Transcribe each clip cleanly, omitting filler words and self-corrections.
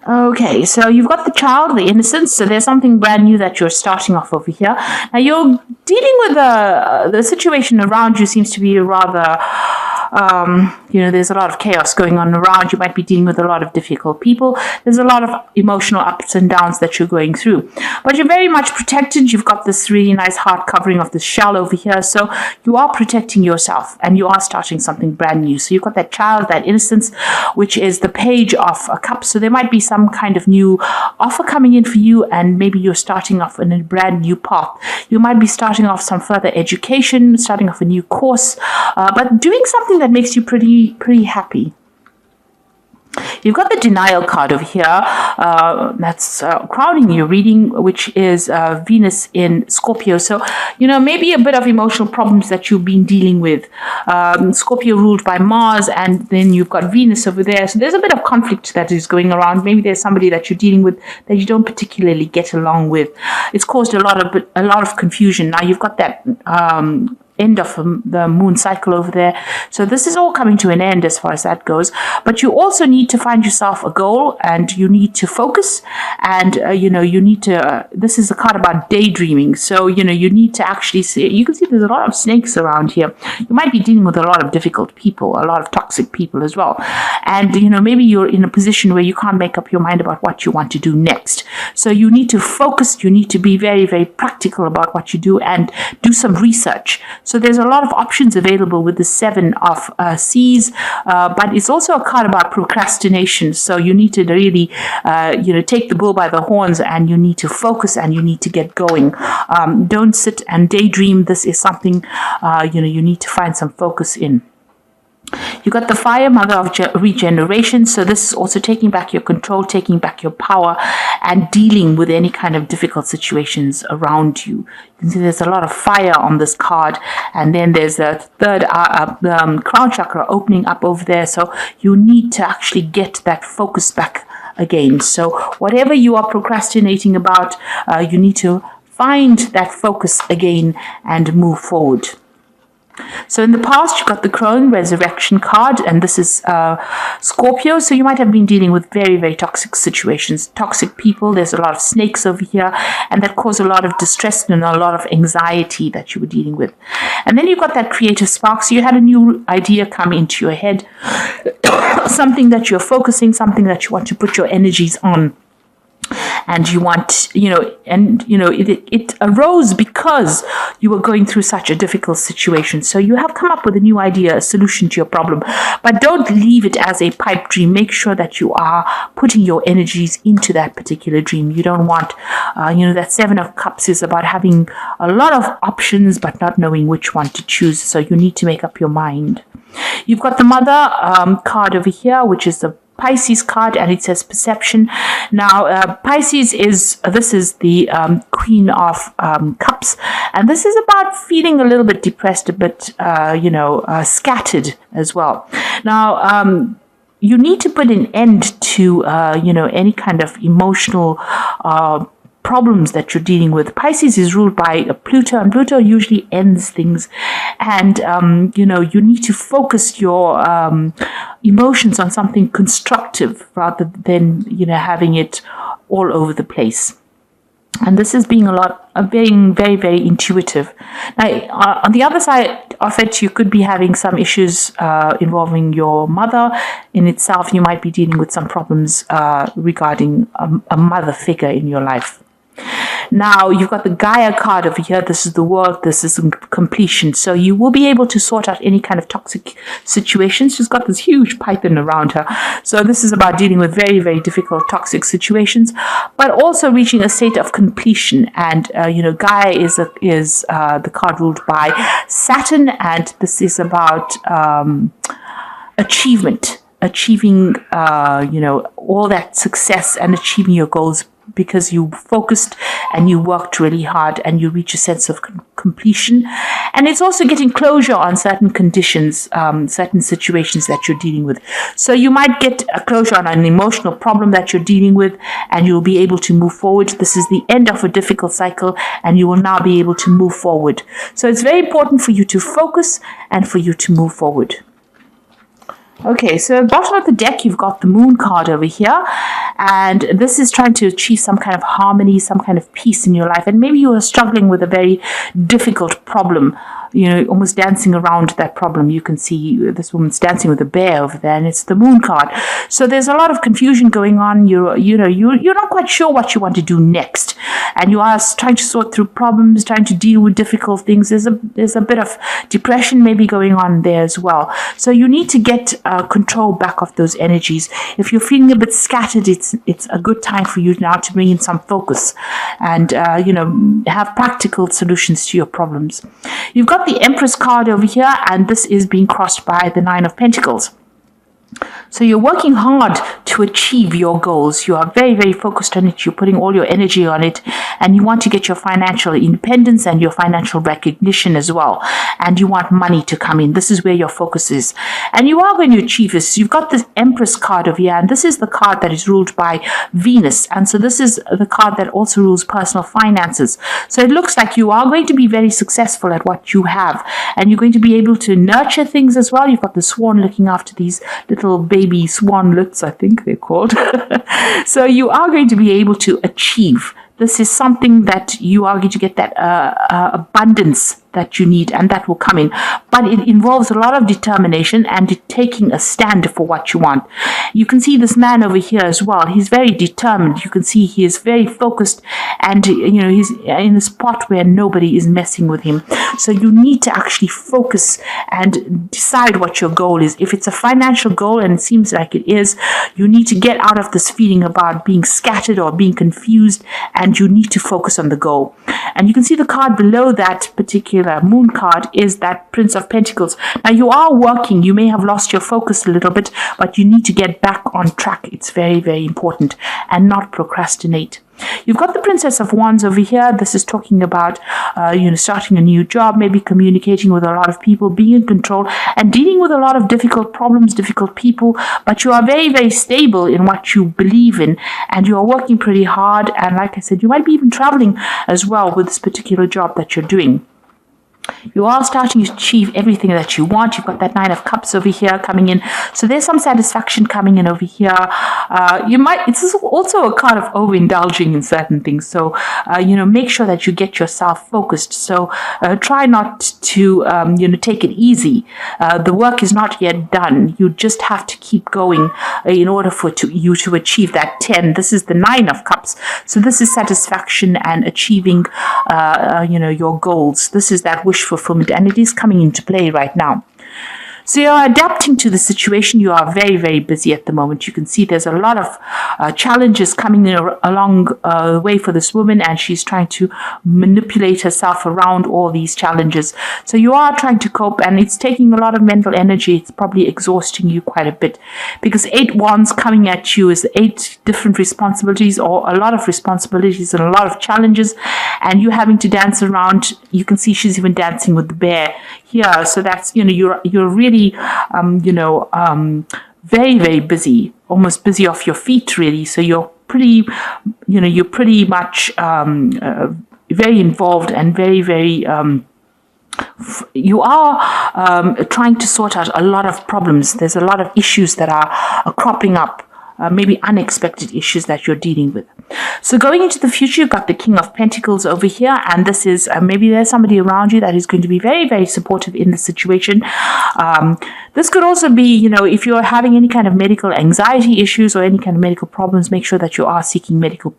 Okay, so you've got the child, the innocence. So there's something brand new that you're starting off over here. Now you're dealing with the situation around you seems to be rather there's a lot of chaos going on around. You might be dealing with a lot of difficult people. There's a lot of emotional ups and downs that you're going through. But you're very much protected. You've got this really nice heart covering of this shell over here. So you are protecting yourself and you are starting something brand new. So you've got that child, that innocence, which is the page of a cup. So there might be some kind of new offer coming in for you, and maybe you're starting off in a brand new path. You might be starting off some further education, starting off a new course, but doing something that makes you pretty happy. You've got the denial card over here. That's crowning your reading, which is Venus in Scorpio. So, maybe a bit of emotional problems that you've been dealing with. Scorpio ruled by Mars, and then you've got Venus over there. So there's a bit of conflict that is going around. Maybe there's somebody that you're dealing with that you don't particularly get along with. It's caused a lot of confusion. Now you've got that end of the moon cycle over there. So this is all coming to an end as far as that goes. But you also need to find yourself a goal, and you need to focus, and you need to this is a card about daydreaming. So you need to actually see, you can see there's a lot of snakes around here. You might be dealing with a lot of difficult people, a lot of toxic people as well. And maybe you're in a position where you can't make up your mind about what you want to do next. So you need to focus, you need to be very, very practical about what you do, and do some research. So there's a lot of options available with the Seven of Seas, but it's also a card about procrastination. So you need to really, take the bull by the horns, and you need to focus, and you need to get going. Don't sit and daydream. This is something, you need to find some focus in. You got the fire, mother of regeneration. So this is also taking back your control, taking back your power, and dealing with any kind of difficult situations around you. You can see there's a lot of fire on this card, and then there's the third crown chakra opening up over there. So you need to actually get that focus back again. So whatever you are procrastinating about, you need to find that focus again and move forward. So in the past, you got the Crone Resurrection card, and this is Scorpio. So you might have been dealing with very, very toxic situations, toxic people. There's a lot of snakes over here, and that caused a lot of distress and a lot of anxiety that you were dealing with. And then you got that creative spark. So you had a new idea come into your head, something that you're focusing, something that you want to put your energies on. And you want, it arose because you were going through such a difficult situation. So you have come up with a new idea, a solution to your problem. But don't leave it as a pipe dream. Make sure that you are putting your energies into that particular dream. You don't want, that Seven of Cups is about having a lot of options, but not knowing which one to choose. So you need to make up your mind. You've got the Mother card over here, which is the Pisces card, and it says perception. Now, Pisces is the Queen of Cups, and this is about feeling a little bit depressed, a bit, scattered as well. Now, you need to put an end to, any kind of emotional problems that you're dealing with. Pisces is ruled by Pluto, and Pluto usually ends things. And, you need to focus your emotions on something constructive rather than, having it all over the place. And this is being very, very intuitive. Now, on the other side of it, you could be having some issues involving your mother in itself. You might be dealing with some problems regarding a mother figure in your life. Now, you've got the Gaia card over here. This is the world. This is completion. So you will be able to sort out any kind of toxic situations. She's got this huge python around her. So this is about dealing with very, very difficult toxic situations, but also reaching a state of completion. And, Gaia is the card ruled by Saturn. And this is about achievement, achieving, all that success and achieving your goals, because you focused and you worked really hard and you reach a sense of completion. And it's also getting closure on certain conditions, certain situations that you're dealing with. So you might get a closure on an emotional problem that you're dealing with, and you'll be able to move forward. This is the end of a difficult cycle, and you will now be able to move forward. So it's very important for you to focus and for you to move forward. Okay, so at the bottom of the deck, you've got the Moon card over here. And this is trying to achieve some kind of harmony, some kind of peace in your life. And maybe you are struggling with a very difficult problem, almost dancing around that problem. You can see this woman's dancing with a bear over there, and it's the moon card. So there's a lot of confusion going on. You're not quite sure what you want to do next, and you are trying to sort through problems, trying to deal with difficult things. There's a bit of depression maybe going on there as well. So you need to get control back of those energies. If you're feeling a bit scattered, it's a good time for you now to bring in some focus and have practical solutions to your problems. You've got the Empress card over here, and this is being crossed by the Nine of Pentacles. So you're working hard to achieve your goals. You are very, very focused on it. You're putting all your energy on it, and you want to get your financial independence and your financial recognition as well. And you want money to come in. This is where your focus is. And you are going to achieve this. You've got this Empress card over here, and this is the card that is ruled by Venus. And so this is the card that also rules personal finances. So it looks like you are going to be very successful at what you have, and you're going to be able to nurture things as well. You've got the swan looking after these little baby swanlets, I think they're called. So you are going to be able to achieve. This is something that you are going to get that abundance that you need, and that will come in. But it involves a lot of determination and taking a stand for what you want. You can see this man over here as well. He's very determined. You can see he is very focused, and he's in a spot where nobody is messing with him. So you need to actually focus and decide what your goal is. If it's a financial goal, and it seems like it is, you need to get out of this feeling about being scattered or being confused, and you need to focus on the goal. And you can see the card below that particular moon card is that Prince of Pentacles. Now you are working. You may have lost your focus a little bit, but you need to get back on track. It's very, very important, and not procrastinate. You've got the Princess of Wands over here. This is talking about, starting a new job, maybe communicating with a lot of people, being in control, and dealing with a lot of difficult problems, difficult people. But you are very, very stable in what you believe in, and you are working pretty hard. And like I said, you might be even traveling as well with this particular job that you're doing. You are starting to achieve everything that you want. You've got that Nine of Cups over here coming in. So there's some satisfaction coming in over here. It's also a kind of overindulging in certain things. So, make sure that you get yourself focused. So try not to, take it easy. The work is not yet done. You just have to keep going in order for you to achieve that 10. This is the Nine of Cups. So this is satisfaction and achieving, your goals. This is that wish fulfillment, and it is coming into play right now. So you're adapting to the situation. You are very, very busy at the moment. You can see there's a lot of challenges coming along the way for this woman, and she's trying to manipulate herself around all these challenges. So you are trying to cope, and it's taking a lot of mental energy. It's probably exhausting you quite a bit, because 8 wands coming at you is 8 different responsibilities, or a lot of responsibilities and a lot of challenges, and you having to dance around. You can see she's even dancing with the bear here. So that's, you're really very, very busy, almost busy off your feet, really. So you're pretty much very involved and very, very, you are trying to sort out a lot of problems. There's a lot of issues that are cropping up. Maybe unexpected issues that you're dealing with. So going into the future, you've got the King of Pentacles over here, and this is maybe there's somebody around you that is going to be very, very supportive in the situation. This could also be, if you're having any kind of medical anxiety issues or any kind of medical problems, make sure that you are seeking medical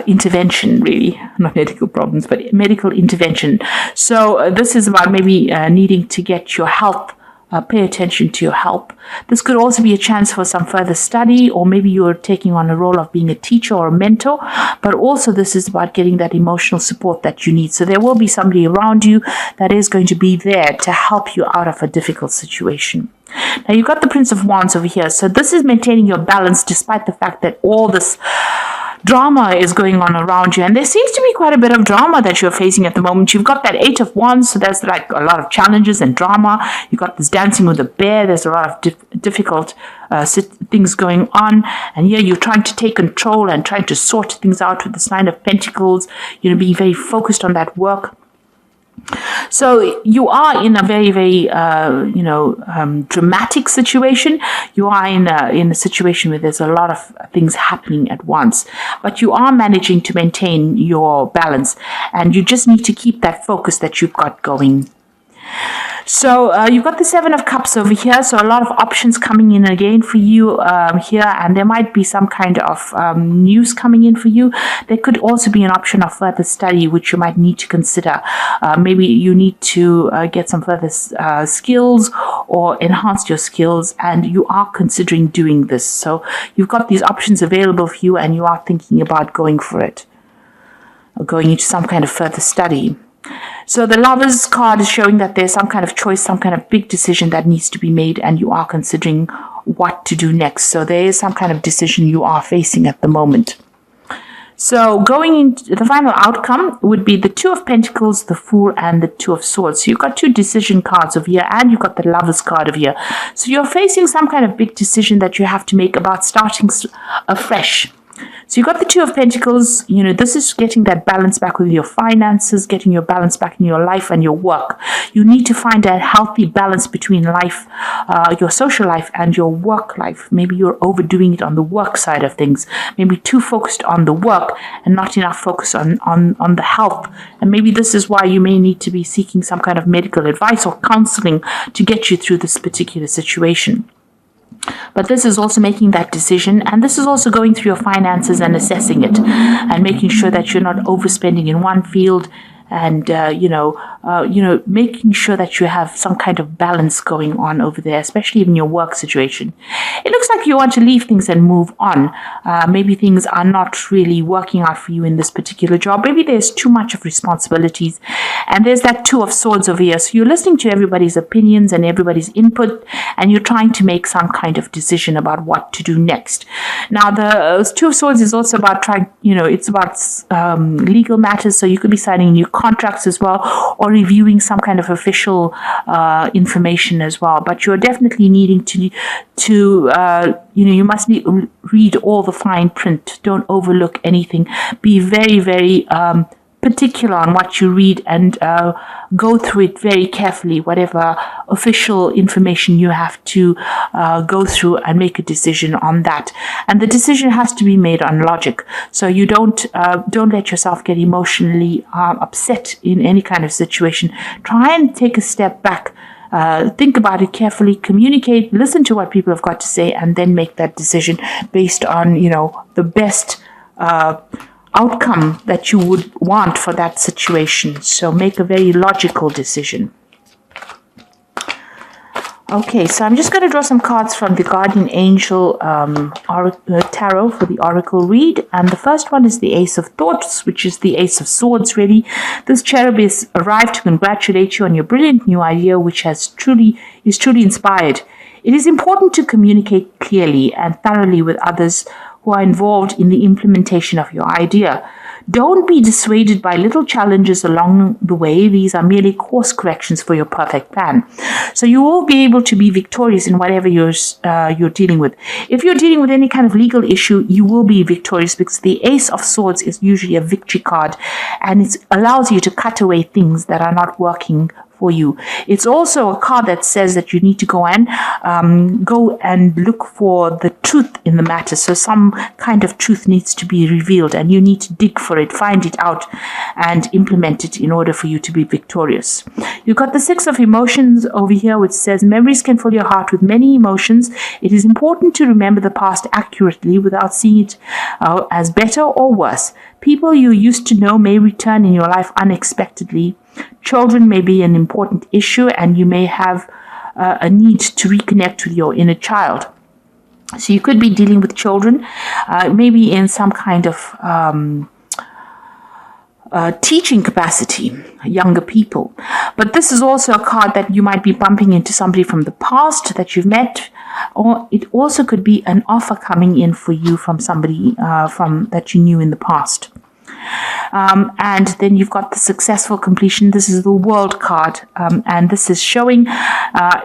intervention, really, not medical problems, but medical intervention. So this is about maybe needing to get your health. Pay attention to your health. This could also be a chance for some further study, or maybe you're taking on a role of being a teacher or a mentor, but also this is about getting that emotional support that you need. So there will be somebody around you that is going to be there to help you out of a difficult situation. Now you've got the Prince of Wands over here. So this is maintaining your balance despite the fact that all this drama is going on around you, and there seems to be quite a bit of drama that you're facing at the moment. You've got that 8 of Wands, so there's like a lot of challenges and drama. You've got this dancing with a bear. There's a lot of difficult things going on, and here you're trying to take control and trying to sort things out with this Nine of Pentacles, being very focused on that work. So you are in a very, very, dramatic situation. You are in a situation where there's a lot of things happening at once, but you are managing to maintain your balance, and you just need to keep that focus that you've got going. So you've got the Seven of Cups over here. So a lot of options coming in again for you here, and there might be some kind of news coming in for you. There could also be an option of further study, which you might need to consider. Maybe you need to get some further skills or enhance your skills, and you are considering doing this. So you've got these options available for you, and you are thinking about going for it, or going into some kind of further study. So the Lovers card is showing that there's some kind of choice, some kind of big decision that needs to be made, and you are considering what to do next. So there is some kind of decision you are facing at the moment. So going into the final outcome would be the Two of Pentacles, the Fool, and the Two of Swords. So you've got two decision cards over here, and you've got the Lovers card over here. So you're facing some kind of big decision that you have to make about starting afresh. So you've got the Two of Pentacles. This is getting that balance back with your finances, getting your balance back in your life and your work. You need to find a healthy balance between life, your social life, and your work life. Maybe you're overdoing it on the work side of things. Maybe too focused on the work and not enough focus on the health. And maybe this is why you may need to be seeking some kind of medical advice or counseling to get you through this particular situation. But this is also making that decision, and this is also going through your finances and assessing it and making sure that you're not overspending in one field, and making sure that you have some kind of balance going on over there, especially in your work situation. It looks like you want to leave things and move on. Maybe things are not really working out for you in this particular job. Maybe there's too much of responsibilities, and there's that Two of Swords over here. So you're listening to everybody's opinions and everybody's input, and you're trying to make some kind of decision about what to do next. Now, the Two of Swords is also about it's about legal matters. So you could be signing new contracts as well, or reviewing some kind of official information as well. But you're definitely needing to you must read all the fine print. Don't overlook anything. Be very, very particular on what you read, and go through it very carefully, whatever official information you have to go through, and make a decision on that. And the decision has to be made on logic. So you don't let yourself get emotionally upset in any kind of situation. Try and take a step back. Think about it carefully, communicate, listen to what people have got to say, and then make that decision based on, the best outcome that you would want for that situation. So make a very logical decision. Okay, so I'm just going to draw some cards from the Guardian Angel Tarot for the Oracle read. And the first one is the Ace of Thoughts, which is the Ace of Swords, really. This cherub is arrived to congratulate you on your brilliant new idea, which is truly inspired. It is important to communicate clearly and thoroughly with others who are involved in the implementation of your idea. Don't be dissuaded by little challenges along the way. These are merely course corrections for your perfect plan. So you will be able to be victorious in whatever you're dealing with. If you're dealing with any kind of legal issue, you will be victorious, because the Ace of Swords is usually a victory card, and it allows you to cut away things that are not working for you. It's also a card that says that you need to go and look for the truth in the matter. So some kind of truth needs to be revealed, and you need to dig for it, find it out, and implement it in order for you to be victorious. You've got the Six of Emotions over here, which says memories can fill your heart with many emotions. It is important to remember the past accurately without seeing it as better or worse. People you used to know may return in your life unexpectedly. Children may be an important issue, and you may have a need to reconnect with your inner child. So you could be dealing with children, maybe in some kind of teaching capacity, younger people. But this is also a card that you might be bumping into somebody from the past that you've met, or it also could be an offer coming in for you from somebody that you knew in the past. And then you've got the successful completion. This is the World card, and this is showing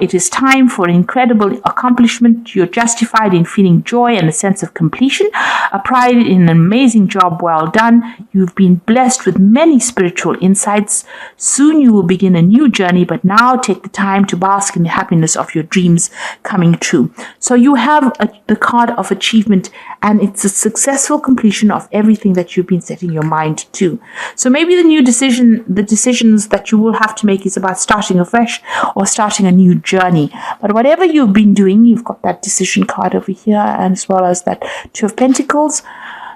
it is time for an incredible accomplishment. You're justified in feeling joy and a sense of completion, a pride in an amazing job well done. You've been blessed with many spiritual insights. Soon you will begin a new journey, but now take the time to bask in the happiness of your dreams coming true. So you have the card of achievement, and it's a successful completion of everything that you've been setting your mind to. So maybe the decisions that you will have to make is about starting afresh or starting a new journey. But whatever you've been doing, you've got that decision card over here, and as well as that Two of Pentacles,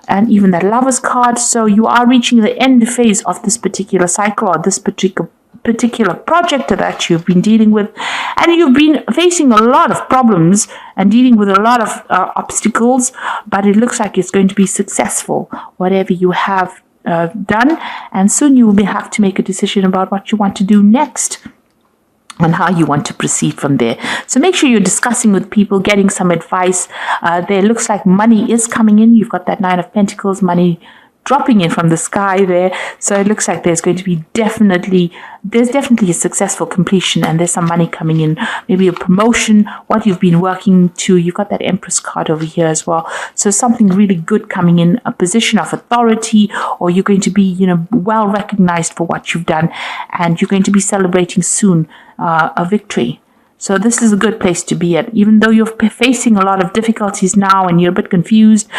and even that Lover's card. So you are reaching the end phase of this particular cycle, or this particular project that you've been dealing with, and you've been facing a lot of problems and dealing with a lot of obstacles, but it looks like it's going to be successful, whatever you have done. And soon you will have to make a decision about what you want to do next and how you want to proceed from there. So make sure you're discussing with people, getting some advice. There looks like money is coming in. You've got that Nine of Pentacles, money dropping in from the sky there. So it looks like there's going to be definitely a successful completion, and there's some money coming in, maybe a promotion, what you've been working to. You've got that Empress card over here as well. So something really good coming in, a position of authority, or you're going to be, well recognized for what you've done, and you're going to be celebrating soon a victory. So this is a good place to be at, even though you're facing a lot of difficulties now and you're a bit confused.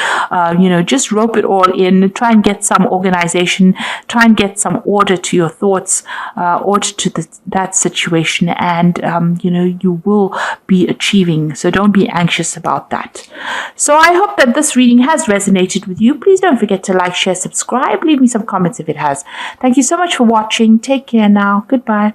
Just rope it all in. Try and get some organization. Try and get some order to your thoughts, order to that situation, and you will be achieving. So don't be anxious about that. So I hope that this reading has resonated with you. Please don't forget to like, share, subscribe. Leave me some comments if it has. Thank you so much for watching. Take care now. Goodbye.